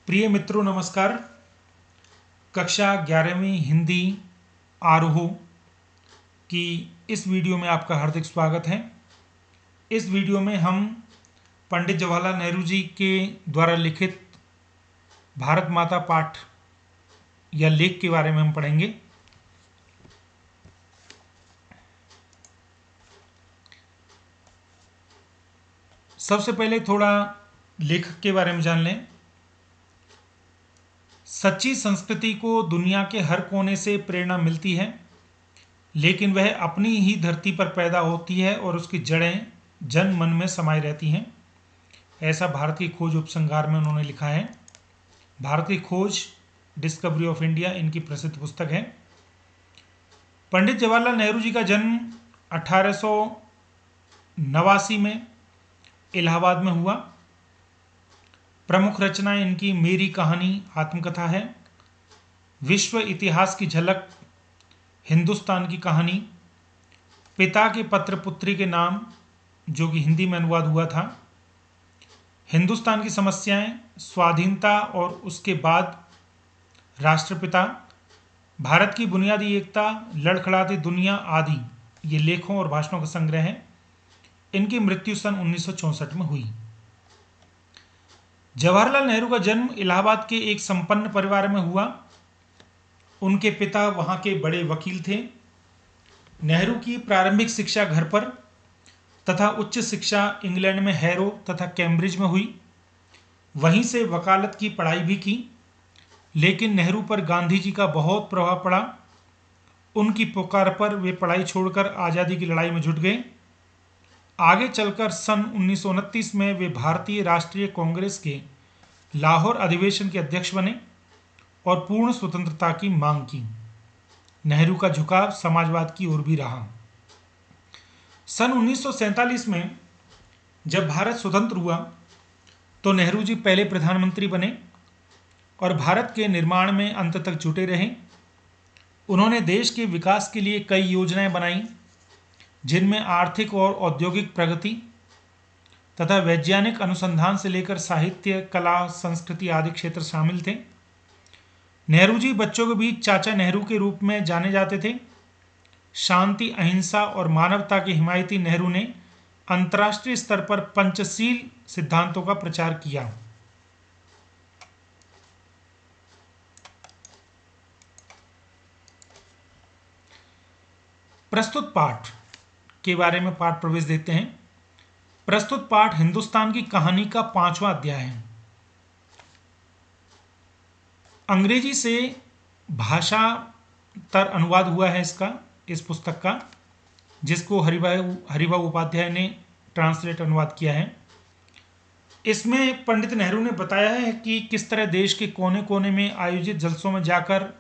प्रिय मित्रों नमस्कार। कक्षा 11वीं हिंदी आरोह की इस वीडियो में आपका हार्दिक स्वागत है। इस वीडियो में हम पंडित जवाहरलाल नेहरू जी के द्वारा लिखित भारत माता पाठ या लेख के बारे में हम पढ़ेंगे। सबसे पहले थोड़ा लेखक के बारे में जान लें। सच्ची संस्कृति को दुनिया के हर कोने से प्रेरणा मिलती है, लेकिन वह अपनी ही धरती पर पैदा होती है और उसकी जड़ें जन मन में समाई रहती हैं। ऐसा भारत की खोज उपसंहार में उन्होंने लिखा है। भारत की खोज डिस्कवरी ऑफ इंडिया इनकी प्रसिद्ध पुस्तक है। पंडित जवाहरलाल नेहरू जी का जन्म 1889 में इलाहाबाद में हुआ। प्रमुख रचना इनकी मेरी कहानी आत्मकथा है, विश्व इतिहास की झलक, हिंदुस्तान की कहानी, पिता के पत्र पुत्री के नाम जो कि हिंदी में अनुवाद हुआ था, हिंदुस्तान की समस्याएं, स्वाधीनता और उसके बाद राष्ट्रपिता, भारत की बुनियादी एकता, लड़खड़ाती दुनिया आदि ये लेखों और भाषणों का संग्रह है। इनकी मृत्यु सन 1964 में हुई। जवाहरलाल नेहरू का जन्म इलाहाबाद के एक संपन्न परिवार में हुआ। उनके पिता वहां के बड़े वकील थे। नेहरू की प्रारंभिक शिक्षा घर पर तथा उच्च शिक्षा इंग्लैंड में हैरो तथा कैम्ब्रिज में हुई। वहीं से वकालत की पढ़ाई भी की, लेकिन नेहरू पर गांधी जी का बहुत प्रभाव पड़ा। उनकी पुकार पर वे पढ़ाई छोड़कर आज़ादी की लड़ाई में जुट गए। आगे चलकर सन 1929 में वे भारतीय राष्ट्रीय कांग्रेस के लाहौर अधिवेशन के अध्यक्ष बने और पूर्ण स्वतंत्रता की मांग की। नेहरू का झुकाव समाजवाद की ओर भी रहा। सन 1947 में जब भारत स्वतंत्र हुआ तो नेहरू जी पहले प्रधानमंत्री बने और भारत के निर्माण में अंत तक जुटे रहे। उन्होंने देश के विकास के लिए कई योजनाएं बनाई, जिनमें आर्थिक और औद्योगिक प्रगति तथा वैज्ञानिक अनुसंधान से लेकर साहित्य, कला, संस्कृति आदि क्षेत्र शामिल थे। नेहरू जी बच्चों के बीच चाचा नेहरू के रूप में जाने जाते थे। शांति, अहिंसा और मानवता के हिमायती नेहरू ने अंतर्राष्ट्रीय स्तर पर पंचशील सिद्धांतों का प्रचार किया। प्रस्तुत पाठ के बारे में पाठ प्रवेश देते हैं। प्रस्तुत पाठ हिंदुस्तान की कहानी का 5वां अध्याय है। अंग्रेजी से भाषांतर अनुवाद हुआ है इस पुस्तक का, जिसको हरिभाऊ उपाध्याय ने ट्रांसलेट अनुवाद किया है। इसमें पंडित नेहरू ने बताया है कि किस तरह देश के कोने कोने में आयोजित जलसों में जाकर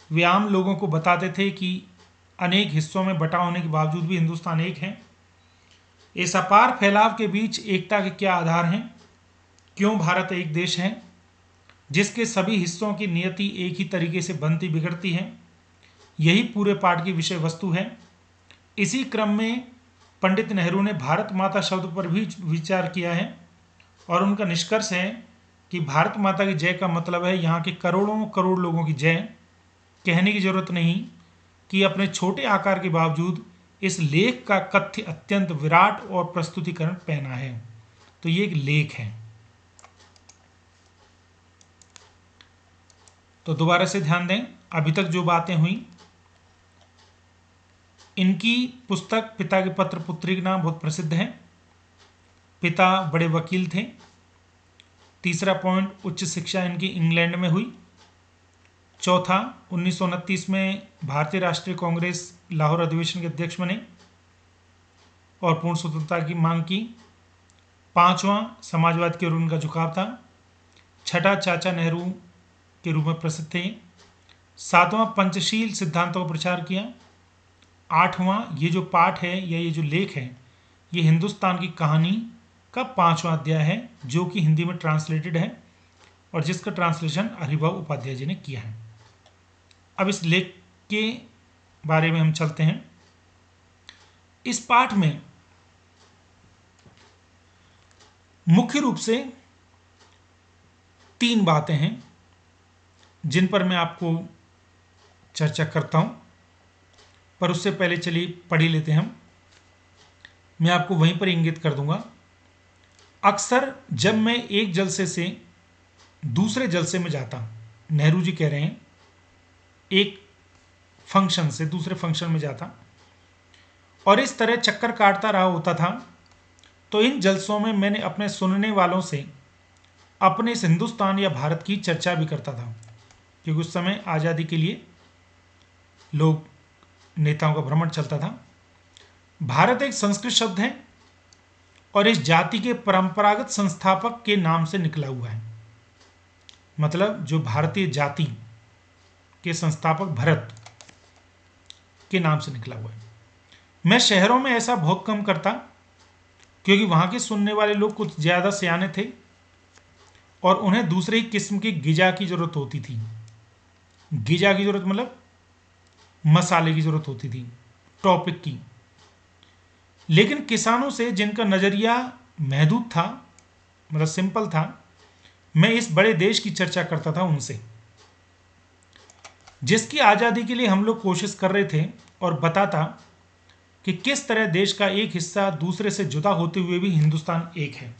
वे आम लोगों को बताते थे कि अनेक हिस्सों में बटा होने के बावजूद भी हिंदुस्तान एक है। इस अपार फैलाव के बीच एकता के क्या आधार हैं, क्यों भारत एक देश है जिसके सभी हिस्सों की नियति एक ही तरीके से बनती बिगड़ती है। यही पूरे पाठ की विषय वस्तु है। इसी क्रम में पंडित नेहरू ने भारत माता शब्द पर भी विचार किया है और उनका निष्कर्ष है कि भारत माता की जय का मतलब है यहाँ के करोड़ों करोड़ लोगों की जय। कहने की जरूरत नहीं कि अपने छोटे आकार के बावजूद इस लेख का कथ्य अत्यंत विराट और प्रस्तुतिकरण पैना है। तो ये एक लेख है। तो दोबारा से ध्यान दें, अभी तक जो बातें हुई, इनकी पुस्तक पिता के पत्र पुत्री के नाम बहुत प्रसिद्ध है। पिता बड़े वकील थे। तीसरा पॉइंट, उच्च शिक्षा इनकी इंग्लैंड में हुई। चौथा, 1929 में भारतीय राष्ट्रीय कांग्रेस लाहौर अधिवेशन के अध्यक्ष बने और पूर्ण स्वतंत्रता की मांग की। पांचवां, समाजवाद की ओर उनका झुकाव था। छठा, चाचा नेहरू के रूप में प्रसिद्ध थे। सातवां, पंचशील सिद्धांतों का प्रचार किया। आठवां, ये जो पाठ है या ये जो लेख है, ये हिंदुस्तान की कहानी का 5वां अध्याय है, जो कि हिंदी में ट्रांसलेटेड है और जिसका ट्रांसलेशन हरिभाऊ उपाध्याय जी ने किया है। अब इस लेख के बारे में हम चलते हैं। इस पाठ में मुख्य रूप से 3 बातें हैं जिन पर मैं आपको चर्चा करता हूं, पर उससे पहले चलिए पढ़ ही लेते हैं हम। मैं आपको वहीं पर इंगित कर दूंगा। अक्सर जब मैं एक जलसे से दूसरे जलसे में जाता, नेहरू जी कह रहे हैं, एक फंक्शन से दूसरे फंक्शन में जाता और इस तरह चक्कर काटता रहा होता था, तो इन जलसों में मैंने अपने सुनने वालों से अपने इस हिंदुस्तान या भारत की चर्चा भी करता था, क्योंकि उस समय आज़ादी के लिए लोग नेताओं का भ्रमण चलता था। भारत एक संस्कृत शब्द है और इस जाति के परंपरागत संस्थापक के नाम से निकला हुआ है। मतलब जो भारतीय जाति के संस्थापक भरत के नाम से निकला हुआ है। मैं शहरों में ऐसा बहुत कम करता, क्योंकि वहां के सुनने वाले लोग कुछ ज़्यादा सियाने थे और उन्हें दूसरे ही किस्म की गिजा की ज़रूरत होती थी। गिजा की ज़रूरत मतलब मसाले की ज़रूरत होती थी, टॉपिक की। लेकिन किसानों से जिनका नज़रिया महदूद था, मतलब सिंपल था, मैं इस बड़े देश की चर्चा करता था उनसे, जिसकी आज़ादी के लिए हम लोग कोशिश कर रहे थे, और बताता कि किस तरह देश का एक हिस्सा दूसरे से जुदा होते हुए भी हिंदुस्तान एक है।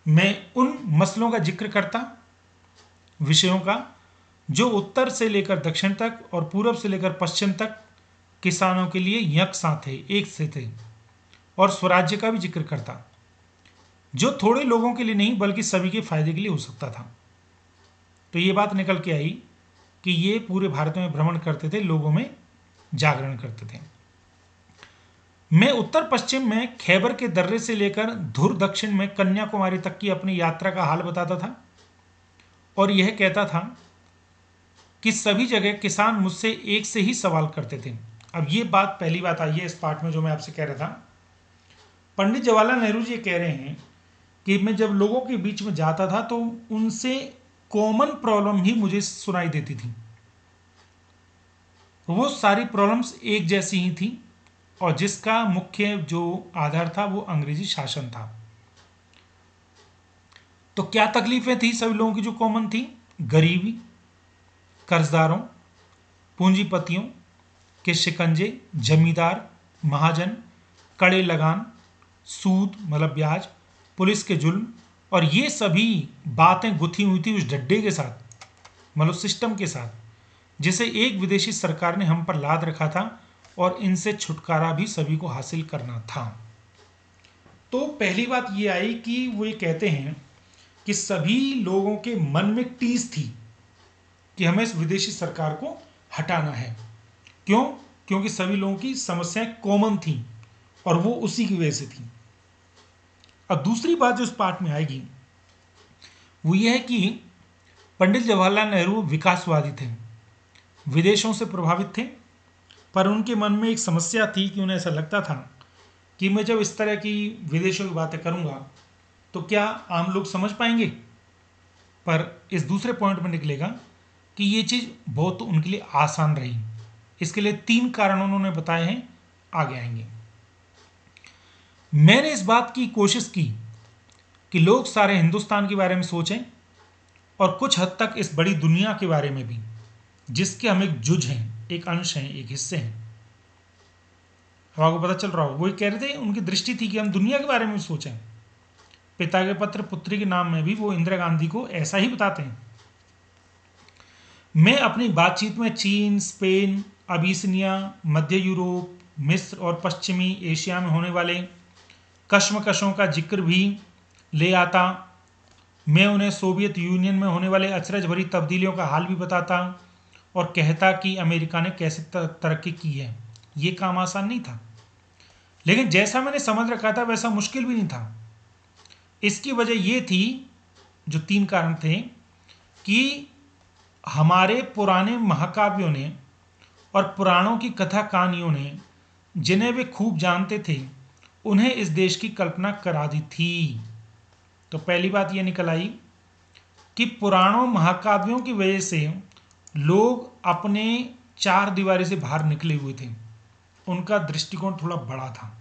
मैं उन मसलों का जिक्र करता, विषयों का, जो उत्तर से लेकर दक्षिण तक और पूर्व से लेकर पश्चिम तक किसानों के लिए यकसां थे, एक से थे, और स्वराज्य का भी जिक्र करता, जो थोड़े लोगों के लिए नहीं बल्कि सभी के फायदे के लिए हो सकता था। तो ये बात निकल के आई कि ये पूरे भारत में भ्रमण करते थे, लोगों में जागरण करते थे। मैं उत्तर पश्चिम में खैबर के दर्रे से लेकर धुर दक्षिण में कन्याकुमारी तक की अपनी यात्रा का हाल बताता था और यह कहता था कि सभी जगह किसान मुझसे एक से ही सवाल करते थे। अब ये बात, पहली बात आई है इस पार्ट में जो मैं आपसे कह रहा था। पंडित जवाहरलाल नेहरू जी कह रहे हैं कि मैं जब लोगों के बीच में जाता था तो उनसे कॉमन प्रॉब्लम ही मुझे सुनाई देती थी। वो सारी प्रॉब्लम्स एक जैसी ही थी और जिसका मुख्य जो आधार था वो अंग्रेजी शासन था। तो क्या तकलीफें थी सभी लोगों की जो कॉमन थी? गरीबी, कर्जदारों, पूंजीपतियों के शिकंजे, जमींदार, महाजन, कड़े लगान, सूद मतलब ब्याज, पुलिस के जुल्म, और ये सभी बातें गुथी हुई थी उस डड्डे के साथ, मतलब सिस्टम के साथ, जिसे एक विदेशी सरकार ने हम पर लाद रखा था, और इनसे छुटकारा भी सभी को हासिल करना था। तो पहली बात ये आई कि वो ये कहते हैं कि सभी लोगों के मन में टीस थी कि हमें इस विदेशी सरकार को हटाना है। क्यों? क्योंकि सभी लोगों की समस्याएं कॉमन थी और वो उसी की वजह से थी। अब दूसरी बात जो इस पार्ट में आएगी वो ये है कि पंडित जवाहरलाल नेहरू विकासवादी थे, विदेशों से प्रभावित थे, पर उनके मन में एक समस्या थी कि उन्हें ऐसा लगता था कि मैं जब इस तरह की विदेशों की बातें करूंगा तो क्या आम लोग समझ पाएंगे। पर इस दूसरे पॉइंट में निकलेगा कि ये चीज़ बहुत उनके लिए आसान रही। इसके लिए 3 कारण उन्होंने बताए हैं, आगे आएंगे। मैंने इस बात की कोशिश की कि लोग सारे हिंदुस्तान के बारे में सोचें और कुछ हद तक इस बड़ी दुनिया के बारे में भी, जिसके हम एक जुज हैं, एक अंश हैं, एक हिस्से हैं। अब आपको पता चल रहा हो, वही कह रहे थे, उनकी दृष्टि थी कि हम दुनिया के बारे में भी सोचें। पिता के पत्र पुत्री के नाम में भी वो इंदिरा गांधी को ऐसा ही बताते हैं। मैं अपनी बातचीत में चीन, स्पेन, अबिसिनिया, मध्य यूरोप, मिस्र और पश्चिमी एशिया में होने वाले कश्मकशों का जिक्र भी ले आता। मैं उन्हें सोवियत यूनियन में होने वाले अचरज भरी तब्दीलियों का हाल भी बताता और कहता कि अमेरिका ने कैसे तरक्की की है। ये काम आसान नहीं था, लेकिन जैसा मैंने समझ रखा था वैसा मुश्किल भी नहीं था। इसकी वजह ये थी, जो 3 कारण थे, कि हमारे पुराने महाकाव्यों ने और पुराणों की कथा कहानियों ने, जिन्हें वे खूब जानते थे, उन्हें इस देश की कल्पना करा दी थी। तो पहली बात यह निकल आई कि पुराणों महाकाव्यों की वजह से लोग अपने 4 दीवारी से बाहर निकले हुए थे, उनका दृष्टिकोण थोड़ा बड़ा था।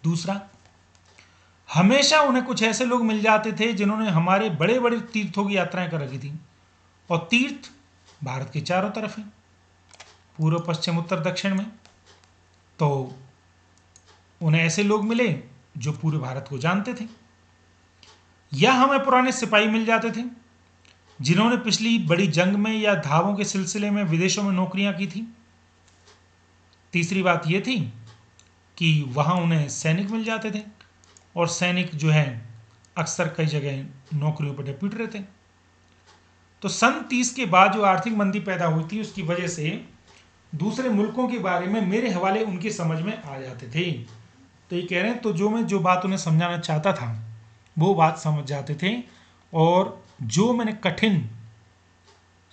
दूसरा, हमेशा उन्हें कुछ ऐसे लोग मिल जाते थे जिन्होंने हमारे बड़े बड़े तीर्थों की यात्राएं कर रखी थी, और तीर्थ भारत के चारों तरफ हैं, पूर्व पश्चिम उत्तर दक्षिण में। तो उन्हें ऐसे लोग मिले जो पूरे भारत को जानते थे, या हमें पुराने सिपाही मिल जाते थे जिन्होंने पिछली बड़ी जंग में या धावों के सिलसिले में विदेशों में नौकरियां की थी। तीसरी बात यह थी कि वहां उन्हें सैनिक मिल जाते थे, और सैनिक जो है अक्सर कई जगह नौकरियों पर डिप्यूट रहते। तो सन 30 के बाद जो आर्थिक मंदी पैदा हुई थी उसकी वजह से दूसरे मुल्कों के बारे में मेरे हवाले उनकी समझ में आ जाते थे। तो ये कह रहे हैं, तो जो बात उन्हें समझाना चाहता था वो बात समझ जाते थे, और जो मैंने कठिन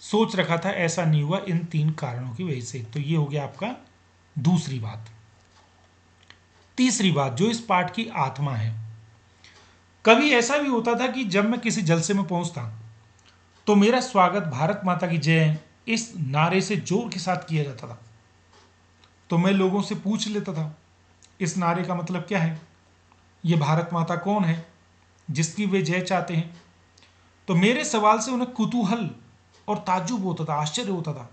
सोच रखा था ऐसा नहीं हुआ इन 3 कारणों की वजह से। तो ये हो गया आपका दूसरी बात। तीसरी बात जो इस पाठ की आत्मा है, कभी ऐसा भी होता था कि जब मैं किसी जलसे में पहुंचता तो मेरा स्वागत भारत माता की जय इस नारे से जोर के साथ किया जाता था। तो मैं लोगों से पूछ लेता था इस नारे का मतलब क्या है, ये भारत माता कौन है जिसकी वे जय चाहते हैं। तो मेरे सवाल से उन्हें कुतूहल और ताज्जुब होता था, आश्चर्य होता था,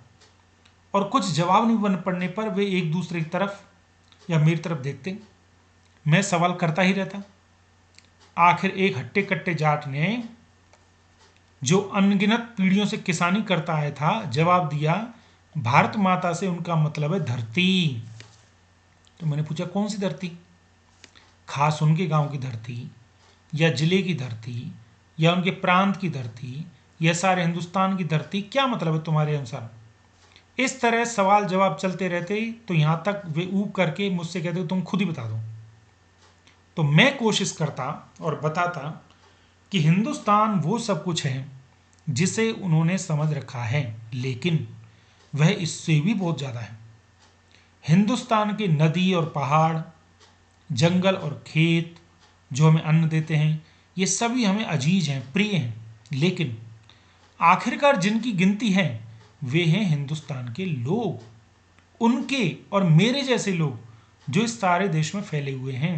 और कुछ जवाब नहीं बन पड़ने पर वे एक दूसरे की तरफ या मेरी तरफ देखते। मैं सवाल करता ही रहता। आखिर एक हट्टे कट्टे जाट ने जो अनगिनत पीढ़ियों से किसानी करता आया था जवाब दिया, भारत माता से उनका मतलब है धरती। तो मैंने पूछा कौन सी धरती, खास उनके गांव की धरती, या जिले की धरती, या उनके प्रांत की धरती, या सारे हिंदुस्तान की धरती, क्या मतलब है तुम्हारे अनुसार। इस तरह सवाल जवाब चलते रहते, तो यहां तक वे ऊब करके मुझसे कहते तुम खुद ही बता दो। तो मैं कोशिश करता और बताता कि हिंदुस्तान वो सब कुछ है जिसे उन्होंने समझ रखा है, लेकिन वह इससे भी बहुत ज़्यादा है। हिंदुस्तान के नदी और पहाड़, जंगल और खेत जो हमें अन्न देते हैं, ये सभी हमें अजीज हैं, प्रिय हैं, लेकिन आखिरकार जिनकी गिनती है वे हैं हिंदुस्तान के लोग, उनके और मेरे जैसे लोग जो इस सारे देश में फैले हुए हैं।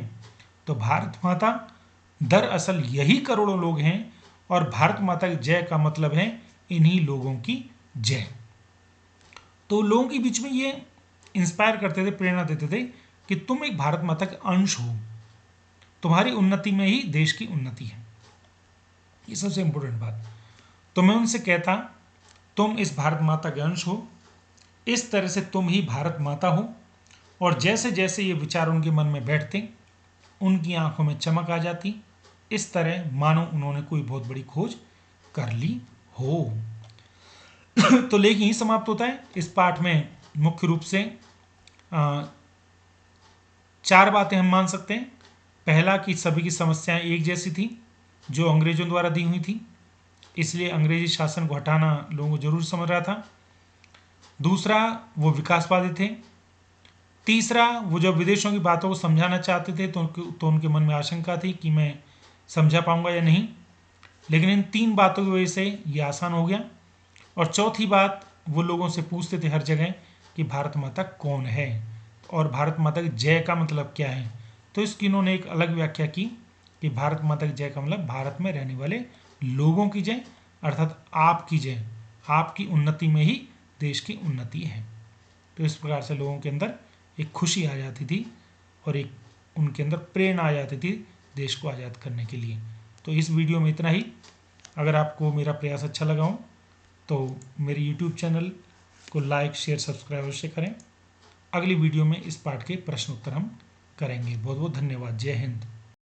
तो भारत माता दरअसल यही करोड़ों लोग हैं, और भारत माता की जय का मतलब है इन्हीं लोगों की जय। तो लोगों के बीच में ये इंस्पायर करते थे, प्रेरणा देते थे कि तुम एक भारत माता का अंश हो, तुम्हारी उन्नति में ही देश की उन्नति है। ये सबसे इंपॉर्टेंट बात। तो मैं उनसे कहता तुम इस भारत माता के अंश हो, इस तरह से तुम ही भारत माता हो। और जैसे जैसे ये विचार उनके मन में बैठते उनकी आंखों में चमक आ जाती, इस तरह मानो उन्होंने कोई बहुत बड़ी खोज कर ली हो। तो लेख यहीं समाप्त होता है। इस पाठ में मुख्य रूप से 4 बातें हम मान सकते हैं। पहला कि सभी की समस्याएं एक जैसी थी जो अंग्रेजों द्वारा दी हुई थी, इसलिए अंग्रेजी शासन को हटाना लोगों को जरूर समझ रहा था। दूसरा, वो विकासवादी थे। तीसरा, वो जब विदेशों की बातों को समझाना चाहते थे तो उनके मन में आशंका थी कि मैं समझा पाऊंगा या नहीं, लेकिन इन 3 बातों की वजह से ये आसान हो गया। और चौथी बात, वो लोगों से पूछते थे हर जगह कि भारत माता कौन है और भारत माता की जय का मतलब क्या है। तो इसकी इन्होंने एक अलग व्याख्या की कि भारत माता की जय का मतलब भारत में रहने वाले लोगों की जय, अर्थात आपकी जय, आपकी उन्नति में ही देश की उन्नति है। तो इस प्रकार से लोगों के अंदर एक खुशी आ जाती थी और एक उनके अंदर प्रेरणा आ जाती थी देश को आज़ाद करने के लिए। तो इस वीडियो में इतना ही। अगर आपको मेरा प्रयास अच्छा लगा हो तो मेरे यूट्यूब चैनल को लाइक, शेयर, सब्सक्राइब अवश्य करें। अगली वीडियो में इस पाठ के प्रश्न उत्तर हम करेंगे। बहुत बहुत धन्यवाद। जय हिंद।